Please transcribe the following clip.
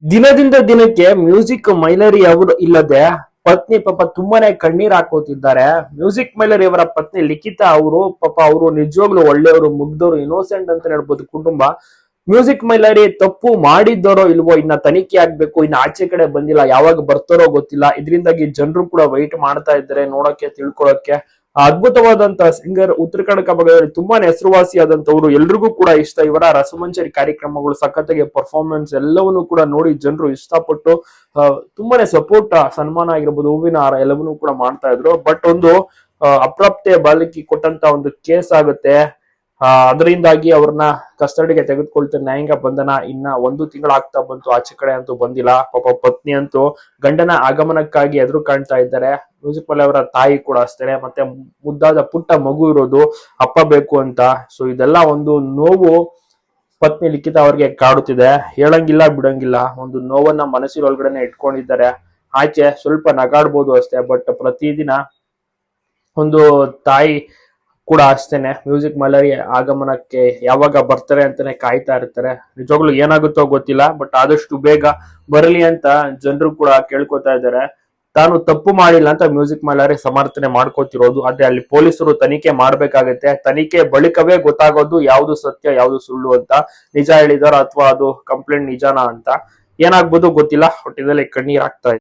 ದಿನದಿಂದ ದಿನಕ್ಕೆ ಮ್ಯೂಸಿಕ್ ಮೈಲರಿ ಅವರು ಇಲ್ಲದೆ ಪತ್ನಿ ಪಾಪ ತುಂಬಾನೇ ಕಣ್ಣೀರ್ ಹಾಕೋತಿದ್ದಾರೆ. ಮ್ಯೂಸಿಕ್ ಮೈಲರಿ ಅವರ ಪತ್ನಿ ಲಿಖಿತಾ ಅವರು ಪಾಪ ಅವರು ನಿಜವಾಗ್ಲೂ ಒಳ್ಳೆಯವರು, ಮುಗ್ಧವರು, ಇನ್ನೋಸೆಂಟ್ ಅಂತ ಹೇಳ್ಬೋದು. ಕುಟುಂಬ ಮ್ಯೂಸಿಕ್ ಮೈಲರಿ ತಪ್ಪು ಮಾಡಿದ್ದರೋ ಇಲ್ವೋ ಇನ್ನ ತನಿಖೆ ಆಗ್ಬೇಕು. ಇನ್ನ ಆಚೆ ಕಡೆ ಬಂದಿಲ್ಲ, ಯಾವಾಗ ಬರ್ತಾರೋ ಗೊತ್ತಿಲ್ಲ. ಇದರಿಂದಾಗಿ ಜನರು ಕೂಡ ವೈಟ್ ಮಾಡ್ತಾ ಇದ್ದಾರೆ ನೋಡಕ್ಕೆ, ತಿಳ್ಕೊಳಕ್ಕೆ. ಅದ್ಭುತವಾದಂತಹ ಸಿಂಗರ್, ಉತ್ತರ ಕನ್ನಡ ಭಾಗದಲ್ಲಿ ತುಂಬಾನೇ ಹೆಸರುವಾಸಿಯಾದಂತವ್ರು, ಎಲ್ರಿಗೂ ಕೂಡ ಇಷ್ಟ. ಇವರ ರಸಮಂಜರಿ ಕಾರ್ಯಕ್ರಮಗಳು, ಸಖತ್ತಾಗಿ ಪರ್ಫಾರ್ಮೆನ್ಸ್ ಎಲ್ಲವನ್ನೂ ಕೂಡ ನೋಡಿ ಜನರು ಇಷ್ಟಪಟ್ಟು ತುಂಬಾನೇ ಸಪೋರ್ಟ್, ಸನ್ಮಾನ ಆಗಿರ್ಬೋದು, ಹೂವಿನ ಹಾರ ಎಲ್ಲವನ್ನೂ ಕೂಡ ಮಾಡ್ತಾ ಇದ್ರು. ಬಟ್ ಒಂದು ಅಪ್ರಾಪ್ತೆ ಬಾಲಕಿ ಕೊಟ್ಟಂತ ಒಂದು ಕೇಸ್ ಆಗುತ್ತೆ. ಅದರಿಂದಾಗಿ ಅವ್ರನ್ನ ಕಸ್ಟಡಿಗೆ ತೆಗೆದುಕೊಳ್ತಾರೆ. ನ್ಯಾಯಾಂಗ ಬಂಧನ ಇನ್ನ 1 ತಿಂಗಳಾಗ್ತಾ ಬಂತು, ಆಚೆ ಕಡೆ ಅಂತೂ ಬಂದಿಲ್ಲ. ಪಾಪ ಪತ್ನಿ ಅಂತೂ ಗಂಡನ ಆಗಮನಕ್ಕಾಗಿ ಎದುರು ಕಾಣ್ತಾ ಇದ್ದಾರೆ. ಮ್ಯೂಸಿಕ್ ಮೈಲರಿ ಅವರ ತಾಯಿ ಕೂಡ ಅಷ್ಟೇ, ಮತ್ತೆ ಮುದ್ದಾದ ಪುಟ್ಟ ಮಗು ಇರೋದು, ಅಪ್ಪ ಬೇಕು ಅಂತ. ಸೊ ಇದೆಲ್ಲ ಒಂದು ನೋವು ಪತ್ನಿ ಲಿಖಿತಾ ಅವ್ರಿಗೆ ಕಾಡುತ್ತಿದೆ. ಹೇಳಂಗಿಲ್ಲ ಬಿಡಂಗಿಲ್ಲ, ಒಂದು ನೋವನ್ನ ಮನಸ್ಸಿನೊಳಗಡೆನೆ ಇಟ್ಕೊಂಡಿದ್ದಾರೆ. ಆಚೆ ಸ್ವಲ್ಪ ನಗಾಡ್ಬೋದು ಅಷ್ಟೇ, ಬಟ್ ಪ್ರತಿದಿನ ಒಂದು ತಾಯಿ ಕೂಡ ಅಷ್ಟೇನೆ ಮ್ಯೂಸಿಕ್ ಮೈಲರಿ ಆಗಮನಕ್ಕೆ ಯಾವಾಗ ಬರ್ತಾರೆ ಅಂತಾನೆ ಕಾಯ್ತಾ ಇರ್ತಾರೆ. ನಿಜವಾಗ್ಲೂ ಏನಾಗುತ್ತೋ ಗೊತ್ತಿಲ್ಲ, ಬಟ್ ಆದಷ್ಟು ಬೇಗ ಬರಲಿ ಅಂತ ಜನರು ಕೂಡ ಕೇಳ್ಕೊತಾ ಇದ್ದಾರೆ. ತಾನು ತಪ್ಪು ಮಾಡಿಲ್ಲ ಅಂತ ಮ್ಯೂಸಿಕ್ ಮೈಲರಿ ಸಮರ್ಥನೆ ಮಾಡ್ಕೋತಿರೋದು. ಅದೇ ಅಲ್ಲಿ ಪೊಲೀಸರು ತನಿಖೆ ಮಾಡ್ಬೇಕಾಗತ್ತೆ. ತನಿಖೆ ಬಳಿಕವೇ ಗೊತ್ತಾಗೋದು ಯಾವ್ದು ಸತ್ಯ ಯಾವ್ದು ಸುಳ್ಳು ಅಂತ, ನಿಜ ಹೇಳಿದಾರ ಅಥವಾ ಅದು ಕಂಪ್ಲೇಂಟ್ ನಿಜಾನ ಅಂತ. ಏನಾಗ್ಬೋದು ಗೊತ್ತಿಲ್ಲ. ಒಟ್ಟಿನಲ್ಲಿ ಕಣ್ಣೀರ್ ಆಗ್ತಾ ಇದೆ.